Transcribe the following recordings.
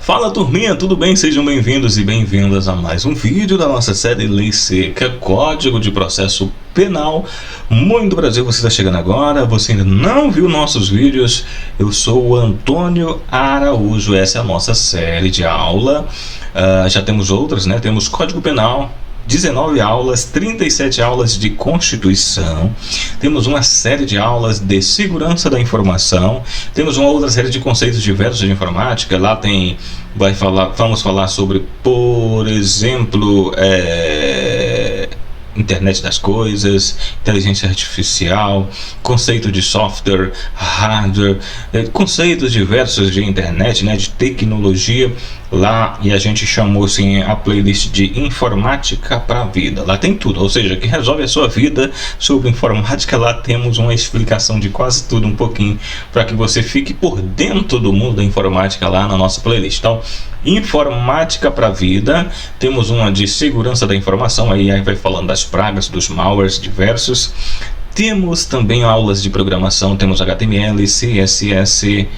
Fala turminha, tudo bem? Sejam bem-vindos e bem-vindas a mais um vídeo da nossa série Lei Seca, Código de Processo Penal. Muito prazer, você está chegando agora, você ainda não viu nossos vídeos, eu sou o Antônio Araújo, essa é a nossa série de aula. Já temos outras, né? Temos Código Penal, 19 aulas, 37 aulas de Constituição, temos uma série de aulas de segurança da informação, temos uma outra série de conceitos diversos de informática. Lá vamos falar sobre, por exemplo, internet das coisas, inteligência artificial, conceito de software, hardware, conceitos diversos de internet, né, de tecnologia. Lá, e a gente chamou assim a playlist de Informática para a Vida. Lá tem tudo, ou seja, que resolve a sua vida sobre informática. Lá temos uma explicação de quase tudo um pouquinho, para que você fique por dentro do mundo da informática lá na nossa playlist. Então, Informática para a Vida, temos uma de segurança da informação, aí vai falando das pragas, dos malwares diversos. Temos também aulas de programação, temos HTML, CSS,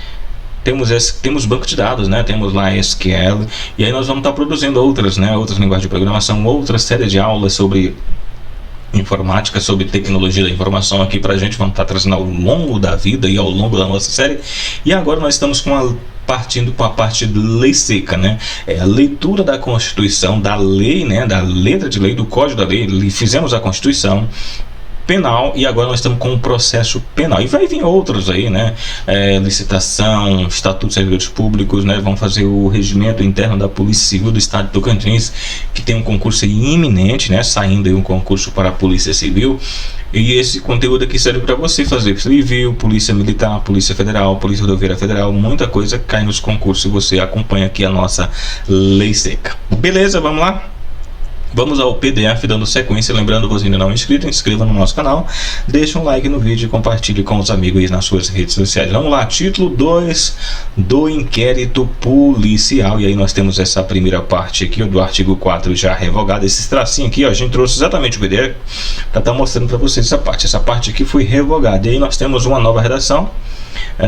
temos banco de dados, né? Temos lá SQL, e aí nós vamos estar produzindo outras linguagens de programação, outra série de aulas sobre informática, sobre tecnologia da informação aqui pra gente. Vamos estar trazendo ao longo da vida e ao longo da nossa série. E agora nós estamos partindo para a parte de lei seca, né? É a leitura da Constituição, da lei, né? Da letra de lei, do código da lei. Fizemos a Constituição Penal e agora nós estamos com o processo penal, e vai vir outros aí, né? Licitação, Estatuto de Servidores Públicos, né? Vamos fazer o regimento interno da Polícia Civil do Estado de Tocantins, que tem um concurso aí iminente, né? Saindo aí um concurso para a Polícia Civil, e esse conteúdo aqui serve para você fazer civil, Polícia Militar, Polícia Federal, Polícia Rodoviária Federal. Muita coisa cai nos concursos e você acompanha aqui a nossa lei seca. Beleza, vamos lá? Vamos ao PDF dando sequência. Lembrando, você ainda não é inscrito, inscreva no nosso canal, deixa um like no vídeo e compartilhe com os amigos aí nas suas redes sociais. Vamos lá, título 2 do inquérito policial. E aí nós temos essa primeira parte aqui, do artigo 4 já revogado. Esses tracinhos aqui, ó, a gente trouxe exatamente o PDF para estar mostrando para vocês essa parte. Essa parte aqui foi revogada. E aí nós temos uma nova redação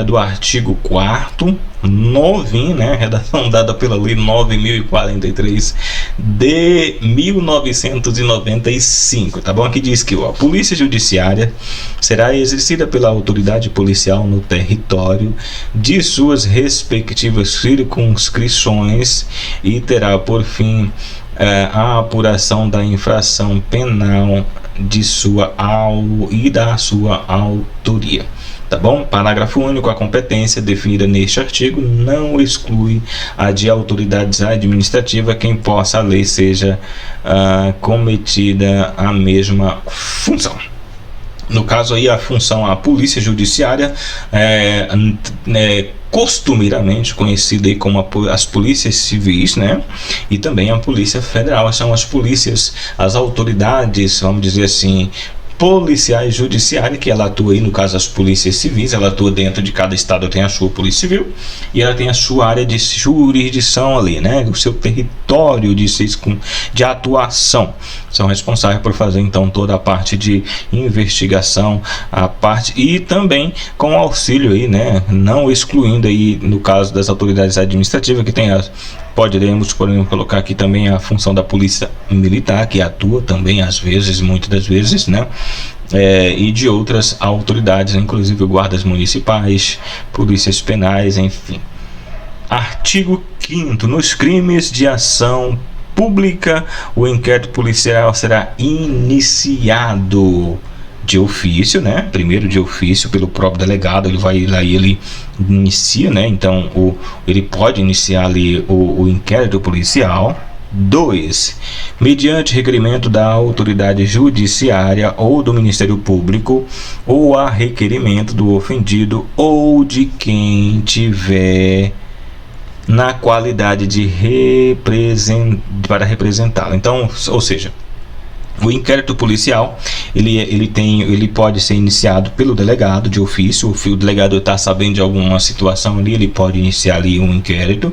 do artigo 4º, novinho, né? Redação dada pela Lei 9.043 de 1995, tá bom? Aqui diz que a Polícia Judiciária será exercida pela autoridade policial no território de suas respectivas circunscrições e terá por fim a apuração da infração penal da sua autoria. Tá bom? Parágrafo único. A competência definida neste artigo não exclui a de autoridades administrativas, quem possa a lei seja cometida a mesma função. No caso aí, a função, a Polícia Judiciária costumeiramente conhecida aí como as polícias civis, né? E também a Polícia Federal. São as polícias, as autoridades, vamos dizer assim, policiais judiciárias, que ela atua aí, no caso as polícias civis, ela atua dentro de cada estado, tem a sua polícia civil e ela tem a sua área de jurisdição ali, né? O seu território de atuação. São responsáveis por fazer então toda a parte de investigação, a parte, e também com auxílio aí, né? Não excluindo aí, no caso das autoridades administrativas, que tem podemos colocar aqui também a função da Polícia Militar, que atua também às vezes, muitas das vezes, né? E de outras autoridades, inclusive guardas municipais, polícias penais, enfim. Artigo 5º. Nos crimes de ação pública, o inquérito policial será iniciado de ofício, né? Primeiro de ofício pelo próprio delegado. Ele vai lá e ele inicia, né? Então ele pode iniciar ali o inquérito policial. 2. Mediante requerimento da autoridade judiciária ou do Ministério Público, ou a requerimento do ofendido ou de quem tiver na qualidade de para representá-lo. Então, ou seja, o inquérito policial ele pode ser iniciado pelo delegado de ofício. O delegado está sabendo de alguma situação ali, ele pode iniciar ali um inquérito.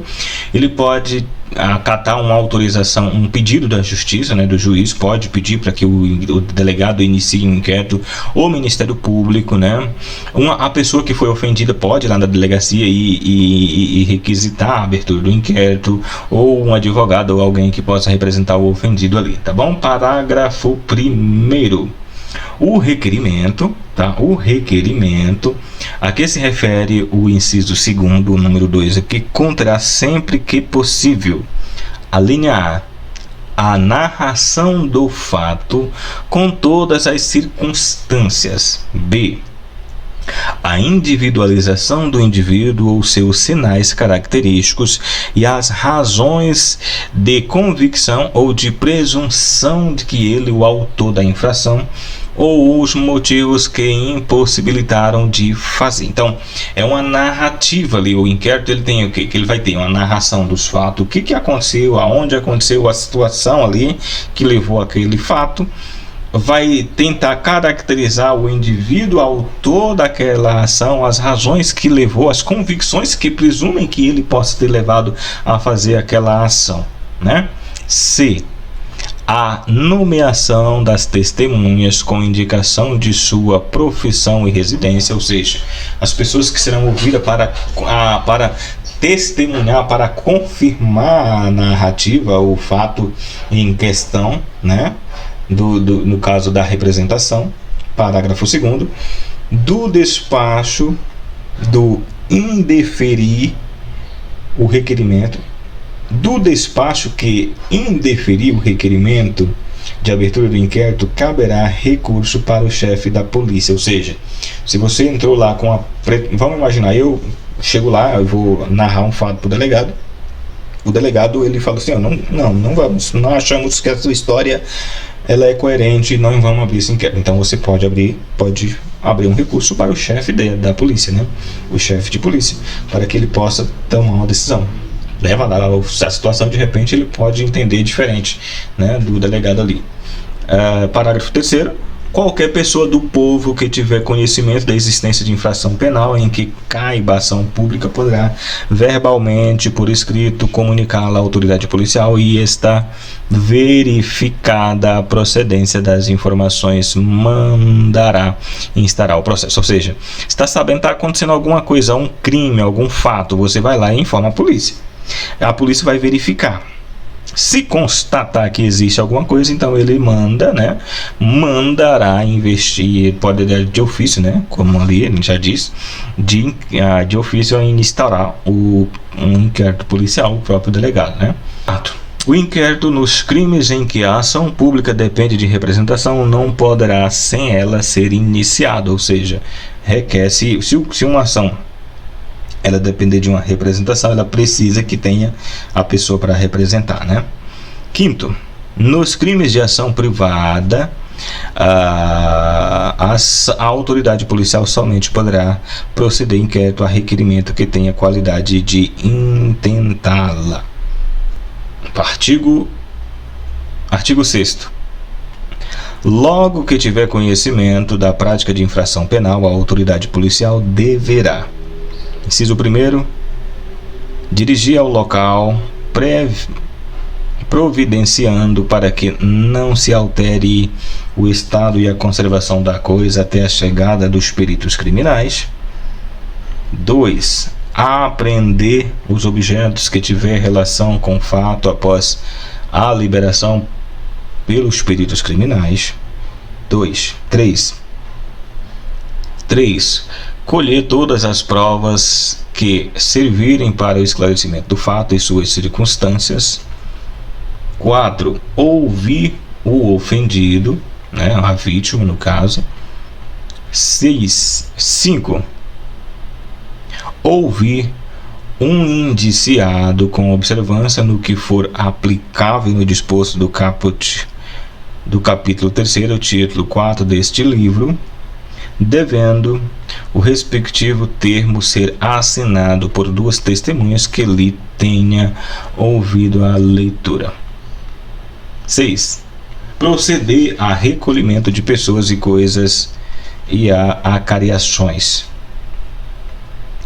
ele pode acatar uma autorização, um pedido da justiça, né, do juiz, pode pedir para que o delegado inicie um inquérito, ou o Ministério Público, né, a pessoa que foi ofendida pode ir lá na delegacia e requisitar a abertura do inquérito, ou um advogado ou alguém que possa representar o ofendido ali, tá bom? Parágrafo 1º. O requerimento, tá? O requerimento a que se refere o inciso 2º, o número 2 aqui, conterá sempre que possível, a linha A narração do fato com todas as circunstâncias. B, a individualização do indivíduo ou seus sinais característicos e as razões de convicção ou de presunção de que ele é o autor da infração ou os motivos que impossibilitaram de fazer. Então, é uma narrativa ali. O inquérito ele tem o quê? Que ele vai ter uma narração dos fatos, o que aconteceu, aonde aconteceu, a situação ali que levou aquele fato. Vai tentar caracterizar o indivíduo autor daquela ação, as razões que levou, as convicções que presumem que ele possa ter levado a fazer aquela ação, né? C, a nomeação das testemunhas com indicação de sua profissão e residência, ou seja, as pessoas que serão ouvidas para testemunhar, para confirmar a narrativa, o fato em questão, né? No caso da representação, parágrafo 2º, do despacho do indeferir o requerimento, do despacho que indeferir o requerimento de abertura do inquérito, caberá recurso para o chefe da polícia. Ou seja, se você entrou lá com a... Vamos imaginar, eu chego lá, eu vou narrar um fato para o delegado. O delegado ele fala assim: não vamos, não achamos que essa história ela é coerente e não vamos abrir esse inquérito. Então você pode abrir um recurso para o chefe da polícia, né? O chefe de polícia, para que ele possa tomar uma decisão. Leva lá a situação, de repente ele pode entender diferente, né, do delegado ali. Parágrafo 3º. Qualquer pessoa do povo que tiver conhecimento da existência de infração penal em que caiba a ação pública poderá verbalmente, por escrito, comunicá-la à autoridade policial e está verificada a procedência das informações, mandará instará o processo. Ou seja, está sabendo que está acontecendo alguma coisa, um crime, algum fato, você vai lá e informa a polícia. A polícia vai verificar. Se constatar que existe alguma coisa, então ele mandará investir, pode dar de ofício, né? Como ali ele já disse, de ofício a instaurar um inquérito policial, o próprio delegado, né? O inquérito nos crimes em que a ação pública depende de representação não poderá sem ela ser iniciado, ou seja, requer, se uma ação ela depender de uma representação, ela precisa que tenha a pessoa para representar, né? 5º, nos crimes de ação privada, a autoridade policial somente poderá proceder inquérito a requerimento que tenha qualidade de intentá-la. Artigo 6º. Logo que tiver conhecimento da prática de infração penal, a autoridade policial deverá: inciso 1º, dirigir ao local, providenciando para que não se altere o estado e a conservação da coisa até a chegada dos peritos criminais. 2. Apreender os objetos que tiver relação com o fato após a liberação pelos peritos criminais. 3. Colher todas as provas que servirem para o esclarecimento do fato e suas circunstâncias. 4. Ouvir o ofendido, né, a vítima no caso. 5. Ouvir um indiciado com observância no que for aplicável no disposto do capítulo 3º, título 4 deste livro, devendo o respectivo termo ser assinado por 2 testemunhas que lhe tenha ouvido a leitura. 6. Proceder a recolhimento de pessoas e coisas e a acariações.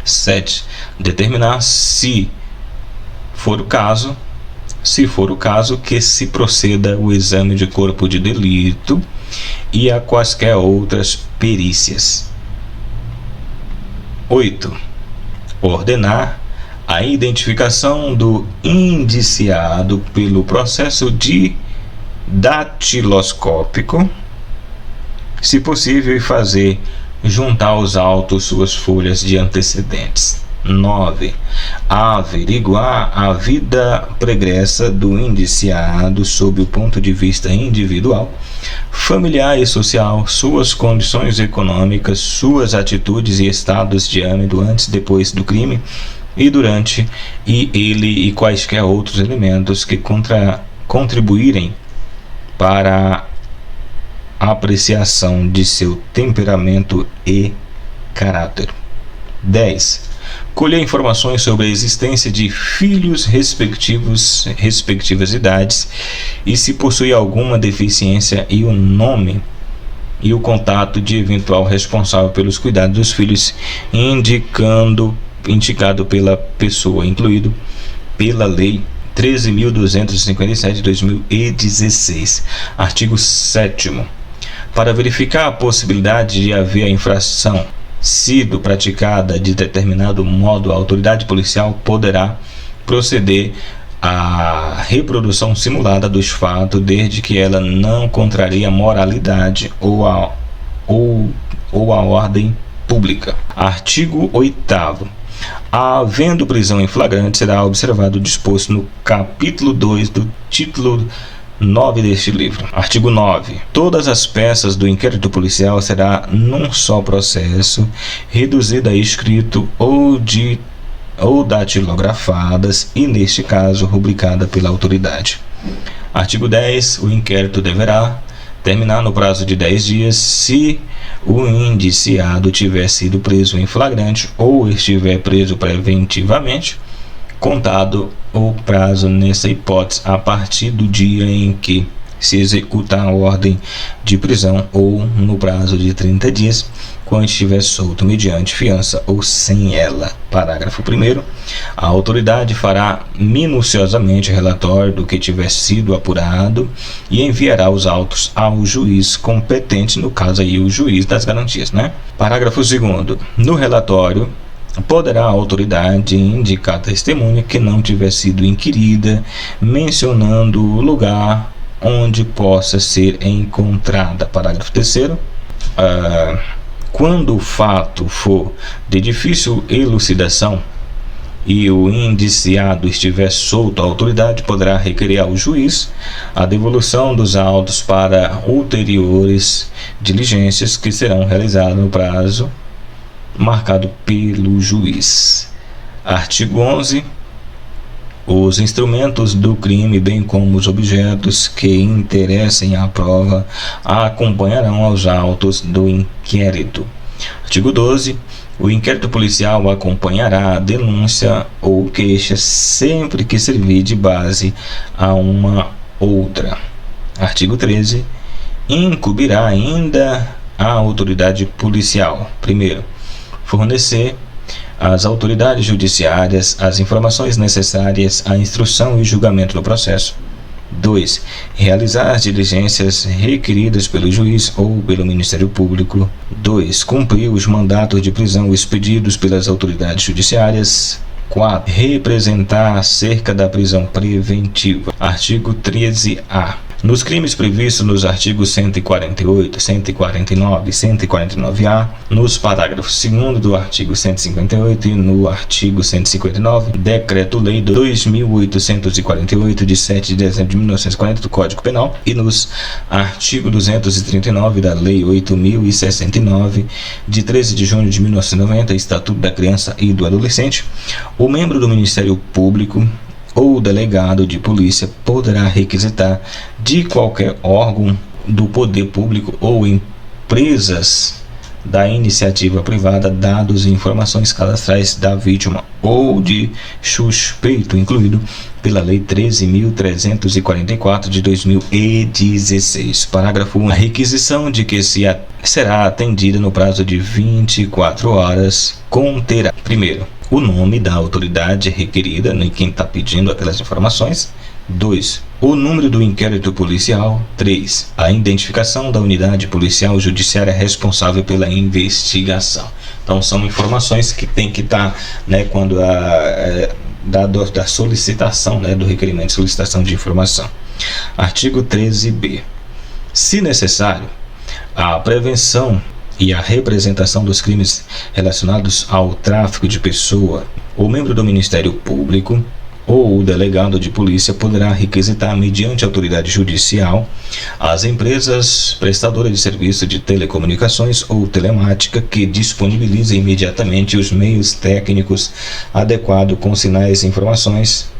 7. Determinar, se for o caso, que se proceda o exame de corpo de delito e a quaisquer outras perícias. 8. Ordenar a identificação do indiciado pelo processo de datiloscópico, se possível, e fazer juntar aos autos suas folhas de antecedentes. 9. Averiguar a vida pregressa do indiciado sob o ponto de vista individual, familiar e social, suas condições econômicas, suas atitudes e estados de ânimo antes e depois do crime e durante, e quaisquer outros elementos que contribuírem para a apreciação de seu temperamento e caráter. 10. Colher informações sobre a existência de filhos respectivas idades e se possui alguma deficiência, e o nome e o contato de eventual responsável pelos cuidados dos filhos, indicado pela pessoa, incluído pela Lei 13.257 de 2016. Artigo 7º. Para verificar a possibilidade de haver a infração sido praticada de determinado modo, a autoridade policial poderá proceder à reprodução simulada dos fatos, desde que ela não contrarie a moralidade ou a ordem pública. Artigo 8º. Havendo prisão em flagrante, será observado o disposto no capítulo 2 do título 9 deste livro. Artigo 9. Todas as peças do inquérito policial será num só processo, reduzida a escrito ou datilografadas e, neste caso, rubricada pela autoridade. Artigo 10. O inquérito deverá terminar no prazo de 10 dias se o indiciado tiver sido preso em flagrante ou estiver preso preventivamente, contado o prazo nessa hipótese a partir do dia em que se executar a ordem de prisão, ou no prazo de 30 dias, quando estiver solto mediante fiança ou sem ela. Parágrafo 1º. A autoridade fará minuciosamente relatório do que tiver sido apurado e enviará os autos ao juiz competente, no caso aí o juiz das garantias, Parágrafo 2º. No relatório poderá a autoridade indicar testemunha que não tiver sido inquirida, mencionando o lugar onde possa ser encontrada. Parágrafo 3º. Quando o fato for de difícil elucidação e o indiciado estiver solto, a autoridade poderá requerer ao juiz a devolução dos autos para ulteriores diligências que serão realizadas no prazo marcado pelo juiz. Artigo 11. Os instrumentos do crime, bem como os objetos que interessem à prova, acompanharão aos autos do inquérito. Artigo 12. O inquérito policial acompanhará a denúncia ou queixa sempre que servir de base a uma outra. Artigo 13. Incumbirá ainda a autoridade policial: primeiro, fornecer às autoridades judiciárias as informações necessárias à instrução e julgamento do processo. 2. Realizar as diligências requeridas pelo juiz ou pelo Ministério Público. 2. Cumprir os mandatos de prisão expedidos pelas autoridades judiciárias. 4. Representar acerca da prisão preventiva. Artigo 13-A. Nos crimes previstos nos artigos 148, 149 e 149-A, nos parágrafos 2º do artigo 158 e no artigo 159, Decreto-Lei 2.848, de 7 de dezembro de 1940 do Código Penal, e nos artigo 239 da Lei 8.069, de 13 de junho de 1990, Estatuto da Criança e do Adolescente, o membro do Ministério Público ou delegado de polícia poderá requisitar de qualquer órgão do poder público ou empresas da iniciativa privada dados e informações cadastrais da vítima ou de suspeito, incluído pela Lei 13.344 de 2016. Parágrafo 1. A requisição de que será atendida no prazo de 24 horas conterá: primeiro, o nome da autoridade requerida, né, quem está pedindo aquelas informações. 2. O número do inquérito policial. 3. A identificação da unidade policial judiciária responsável pela investigação. Então são informações que tem que estar, né, quando da solicitação, né, do requerimento de solicitação de informação. Artigo 13b. Se necessário, a prevenção e a representação dos crimes relacionados ao tráfico de pessoa, o membro do Ministério Público ou o delegado de polícia poderá requisitar, mediante autoridade judicial, as empresas prestadoras de serviço de telecomunicações ou telemática que disponibilizem imediatamente os meios técnicos adequados com sinais e informações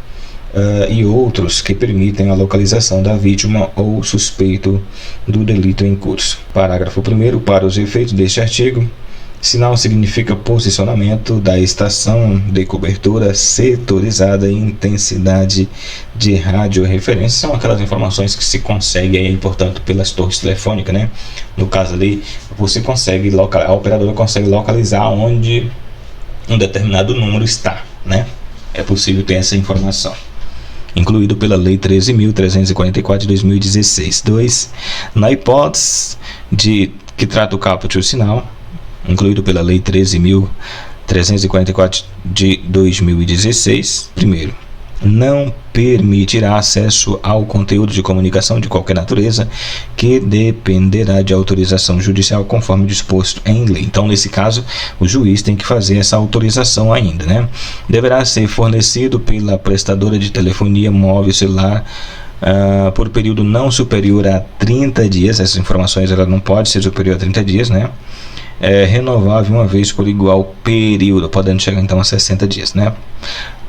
e outros que permitem a localização da vítima ou suspeito do delito em curso. Parágrafo 1º. Para os efeitos deste artigo, sinal significa posicionamento da estação de cobertura setorizada e intensidade de radioreferência. São aquelas informações que se consegue aí, portanto, pelas torres telefônicas, né? No caso ali, você consegue a operadora consegue localizar onde um determinado número está, né? É possível ter essa informação. Incluído pela Lei 13.344 de 2016. 2. Na hipótese que trata o caput o sinal, incluído pela Lei 13.344 de 2016, primeiro, não permitirá acesso ao conteúdo de comunicação de qualquer natureza que dependerá de autorização judicial conforme disposto em lei. Então, nesse caso, o juiz tem que fazer essa autorização ainda, né? Deverá ser fornecido pela prestadora de telefonia móvel celular por período não superior a 30 dias. Essas informações ela não pode ser superior a 30 dias, né? Renovável uma vez por igual período, podendo chegar então a 60 dias, né?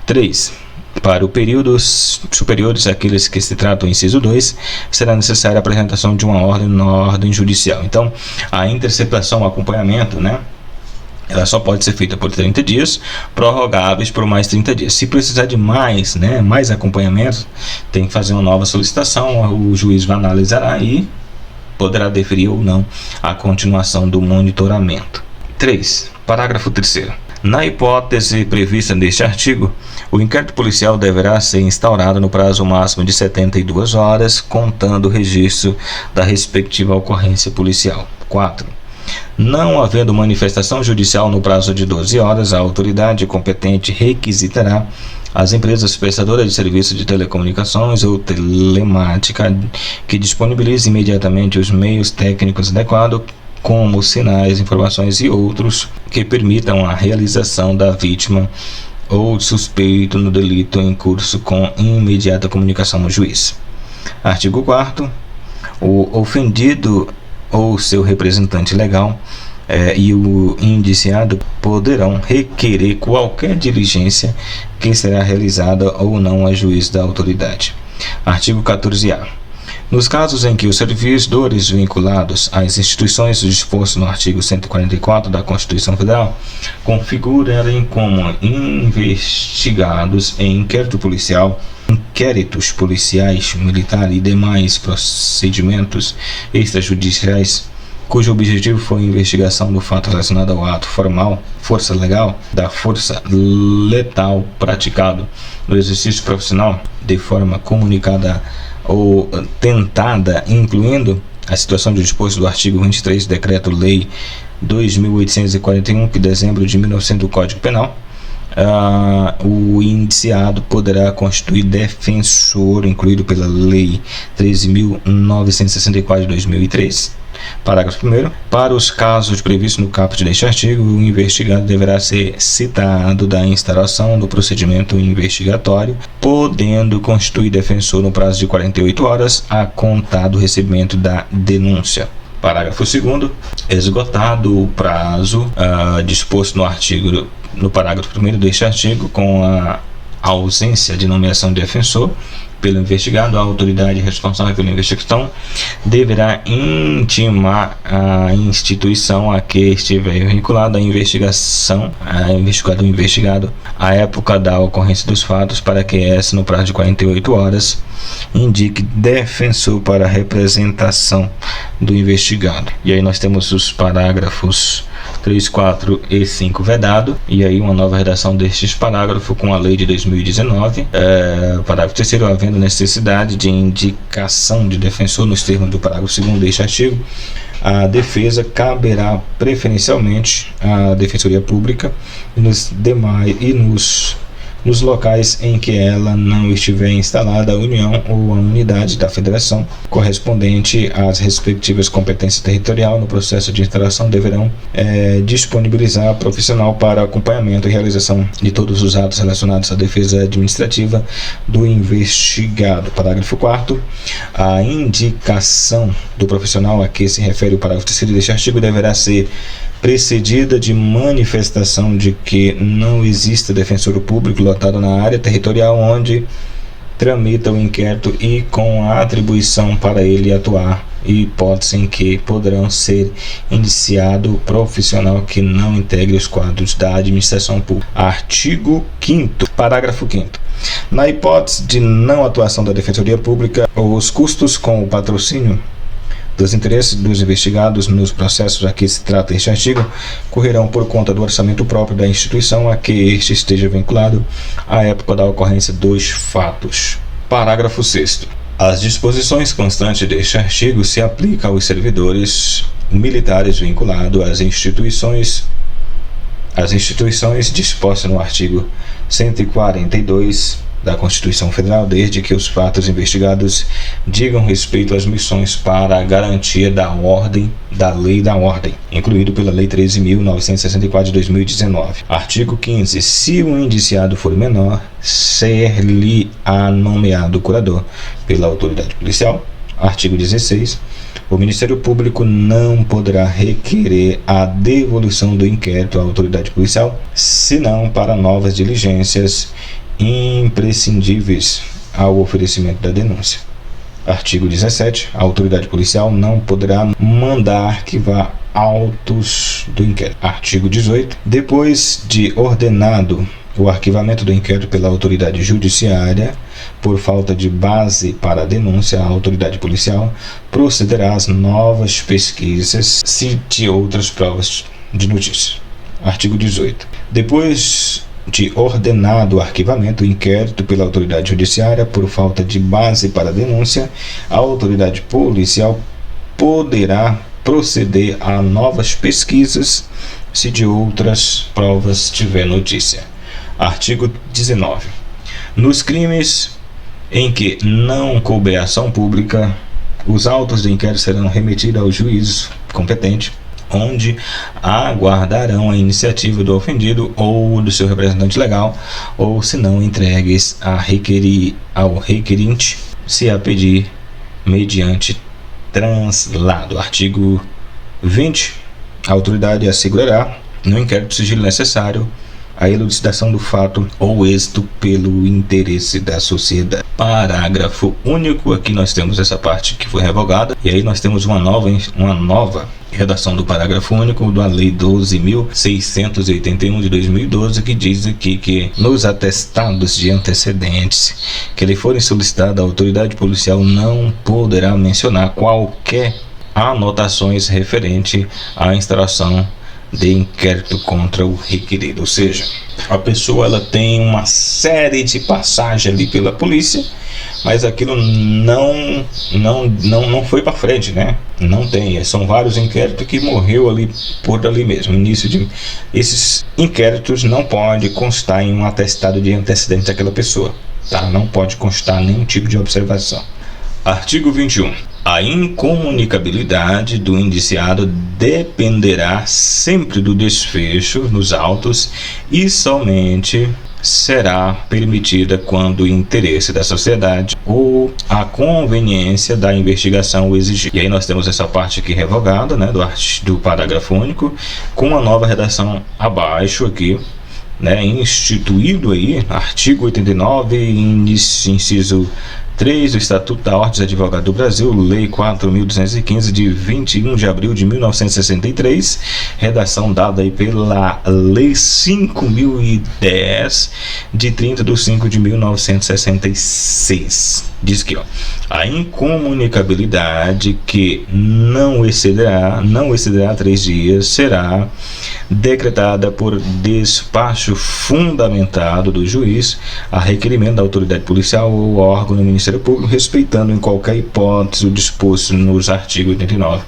3. Para os períodos superiores àqueles que se tratam inciso 2, será necessária a apresentação de uma ordem na ordem judicial. Então, a interceptação, o acompanhamento, né, ela só pode ser feita por 30 dias, prorrogáveis por mais 30 dias. Se precisar de mais, né, mais acompanhamento, tem que fazer uma nova solicitação, o juiz vai analisar e poderá deferir ou não a continuação do monitoramento. 3. Parágrafo 3º. Na hipótese prevista neste artigo, o inquérito policial deverá ser instaurado no prazo máximo de 72 horas, contando o registro da respectiva ocorrência policial. 4. Não havendo manifestação judicial no prazo de 12 horas, a autoridade competente requisitará as empresas prestadoras de serviço de telecomunicações ou telemática que disponibilizem imediatamente os meios técnicos adequados, como sinais, informações e outros que permitam a realização da vítima ou suspeito no delito em curso com imediata comunicação ao juiz. Artigo 4º. O ofendido ou seu representante legal e o indiciado poderão requerer qualquer diligência que será realizada ou não a juízo da autoridade. Artigo 14-A. Nos casos em que os servidores vinculados às instituições dispostos no artigo 144 da Constituição Federal configurarem como investigados em inquérito policial, inquéritos policiais, militares e demais procedimentos extrajudiciais, cujo objetivo foi a investigação do fato relacionado ao ato formal, força legal, da força letal praticado no exercício profissional de forma comunicada ou tentada, incluindo a situação de disposto do artigo 23 do Decreto-Lei 2.841, de dezembro de 1900 do Código Penal, o indiciado poderá constituir defensor, incluído pela Lei 13.964 de 2003. Parágrafo 1º. Para os casos previstos no caput deste artigo, o investigado deverá ser citado da instauração do procedimento investigatório, podendo constituir defensor no prazo de 48 horas a contar do recebimento da denúncia. Parágrafo 2º. Esgotado o prazo disposto no parágrafo 1º deste artigo, com a ausência de nomeação de defensor pelo investigado, a autoridade responsável pela investigação deverá intimar a instituição a que estiver vinculada a investigação, o investigado, à época da ocorrência dos fatos, para que essa, no prazo de 48 horas, indique defensor para a representação do investigado. E aí nós temos os parágrafos 3, 4 e 5 vedado, e aí uma nova redação destes parágrafos com a lei de 2019. Parágrafo 3º, havendo necessidade de indicação de defensor nos termos do parágrafo 2º deste artigo, a defesa caberá preferencialmente à Defensoria Pública nos locais em que ela não estiver instalada a União ou a unidade da Federação correspondente às respectivas competências territoriais. No processo de instalação deverão disponibilizar profissional para acompanhamento e realização de todos os atos relacionados à defesa administrativa do investigado. Parágrafo 4º. A indicação do profissional a que se refere o parágrafo 3º deste artigo deverá ser precedida de manifestação de que não exista defensor público lotado na área territorial onde tramita o inquérito e com a atribuição para ele atuar, e hipótese em que poderão ser indiciado profissional que não integre os quadros da administração pública. Artigo 5º, parágrafo 5º. Na hipótese de não atuação da Defensoria Pública, os custos com o patrocínio dos interesses dos investigados nos processos a que se trata este artigo correrão por conta do orçamento próprio da instituição a que este esteja vinculado à época da ocorrência dos fatos. Parágrafo 6º. As disposições constantes deste artigo se aplicam aos servidores militares vinculados às instituições dispostas no artigo 142 da Constituição Federal, desde que os fatos investigados digam respeito às missões para a garantia da ordem, da lei da ordem, incluído pela Lei 13.964 de 2019. Artigo 15. Se o indiciado for menor, ser-lhe-á nomeado curador pela autoridade policial. Artigo 16. O Ministério Público não poderá requerer a devolução do inquérito à autoridade policial, senão para novas diligências imprescindíveis ao oferecimento da denúncia. Artigo 17. A autoridade policial não poderá mandar arquivar autos do inquérito. Artigo 18. Depois de ordenado o arquivamento do inquérito pela autoridade judiciária por falta de base para a denúncia, a autoridade policial procederá às novas pesquisas se de outras provas de notícia. Artigo 18. Depois de ordenado o arquivamento do inquérito pela autoridade judiciária por falta de base para a denúncia, a autoridade policial poderá proceder a novas pesquisas se de outras provas tiver notícia. Artigo 19. Nos crimes em que não couber ação pública, os autos de inquérito serão remetidos ao juízo competente, onde aguardarão a iniciativa do ofendido ou do seu representante legal, ou se não entregues ao requerente, se a pedir mediante translado. Artigo 20. A autoridade assegurará no inquérito sigilo necessário a elucidação do fato ou êxito pelo interesse da sociedade. Parágrafo único. Aqui nós temos essa parte que foi revogada, e aí nós temos uma nova redação do parágrafo único da Lei 12.681 de 2012, que diz aqui que nos atestados de antecedentes que lhe forem solicitados, a autoridade policial não poderá mencionar qualquer anotações referente à instalação de inquérito contra o requerido. Ou seja, a pessoa ela tem uma série de passagens ali pela polícia, mas aquilo não foi para frente, né? Não tem, são vários inquéritos que morreu ali por ali mesmo. Início de esses inquéritos não pode constar em um atestado de antecedentes daquela pessoa, tá? Não pode constar nenhum tipo de observação. Artigo 21. A incomunicabilidade do indiciado dependerá sempre do desfecho nos autos e somente será permitida quando o interesse da sociedade ou a conveniência da investigação o exigir. E aí nós temos essa parte aqui revogada, né, do parágrafo único, com uma nova redação abaixo aqui, né, instituído aí, artigo 89, inciso 3 do Estatuto da Ordem dos Advogados do Brasil, Lei 4.215, de 21 de abril de 1963, redação dada aí pela Lei 5.010, de 30 de 5 de 1966. Diz que a incomunicabilidade que não excederá 3 dias será decretada por despacho fundamentado do juiz a requerimento da autoridade policial ou órgão do Ministério Público, respeitando em qualquer hipótese o disposto nos artigos 89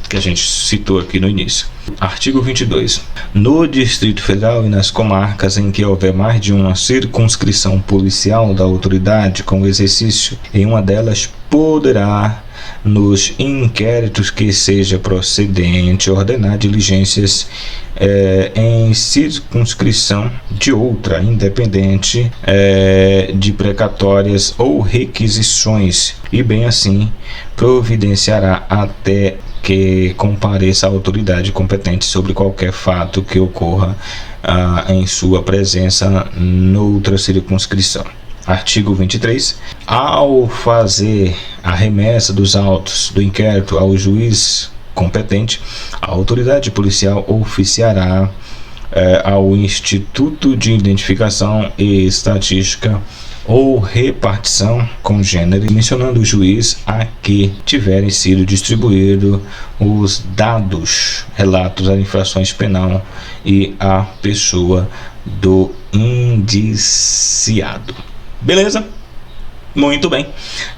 que a gente citou aqui no início. Artigo 22. No Distrito Federal e nas comarcas em que houver mais de uma circunscrição policial da autoridade com exercício em uma delas, poderá, nos inquéritos que seja procedente, ordenar diligências em circunscrição de outra, independente de precatórias ou requisições, e bem assim providenciará até que compareça a autoridade competente sobre qualquer fato que ocorra em sua presença noutra circunscrição. Artigo 23. Ao fazer a remessa dos autos do inquérito ao juiz competente, a autoridade policial oficiará ao Instituto de Identificação e Estatística ou repartição congênere, mencionando o juiz a que tiverem sido distribuídos os dados relatos a infrações penal e a pessoa do indiciado. Beleza? Muito bem.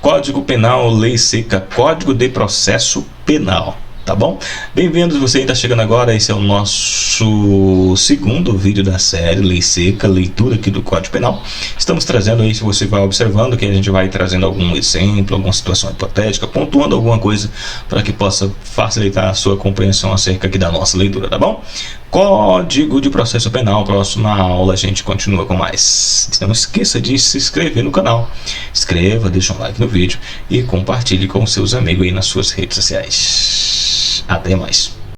Código Penal, Lei Seca, Código de Processo Penal. Tá bom? Bem-vindos, você está chegando agora, esse é o nosso segundo vídeo da série Lei Seca, leitura aqui do Código Penal. Estamos trazendo aí, se você vai observando, que a gente vai trazendo algum exemplo, alguma situação hipotética, pontuando alguma coisa para que possa facilitar a sua compreensão acerca aqui da nossa leitura, tá bom? Código de Processo Penal, próxima aula a gente continua com mais. Não esqueça de se inscrever no canal, inscreva, deixa um like no vídeo e compartilhe com seus amigos aí nas suas redes sociais. Até mais.